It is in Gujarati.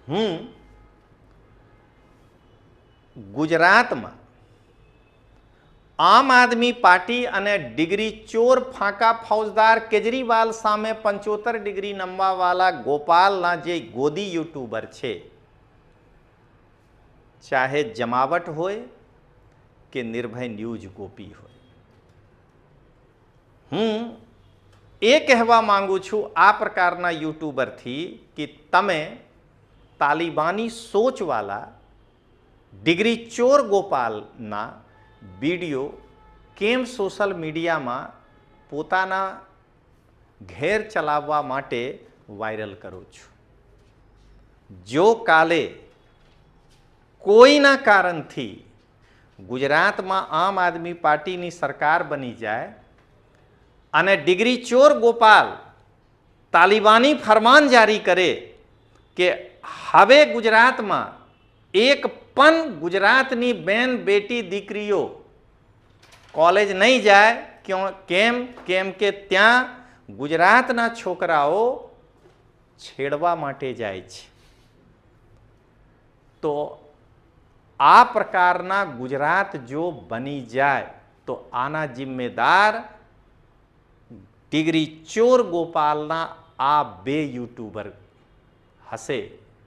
હું ગુજરાતમાં આમ આદમી પાર્ટી અને ડિગ્રી ચોર ફાંકા ફौजदार કેજરીવાલ સામે 75 ડિગ્રી નમવાવાળા ગોપાલના જે ગોદી યુટ્યુબર છે, ચાહે જમાવટ હોય કે નિર્ભય ન્યૂઝ ગોપી હોય, હું એ કહેવા માંગુ છું આ પ્રકારના યુટ્યુબરથી કે તમે તાલિબાની સોચવાળા ડિગ્રી ચોર ગોપાલના વિડીયો કેમ સોશિયલ મીડિયામાં પોતાના ઘેર ચલાવવા માટે વાયરલ કરો છો? જો કાલે કોઈના કારણથી ગુજરાતમાં આમ આદમી પાર્ટીની સરકાર બની જાય અને ડિગ્રી ચોર ગોપાલ તાલિબાની ફરમાન જારી કરે કે હવે ગુજરાતમાં એક પણ ગુજરાતની બેન બેટી દીકરીઓ કોલેજ નહીં જાય, કેમ કે ત્યાં ગુજરાતના છોકરાઓ છેડવા માટે જાય છે. તો આ પ્રકારના ગુજરાત જો બની જાય તો આના જિમ્મેદાર ડિગ્રી ચોર ગોપાલના આ બે યુટ્યુબર હશે.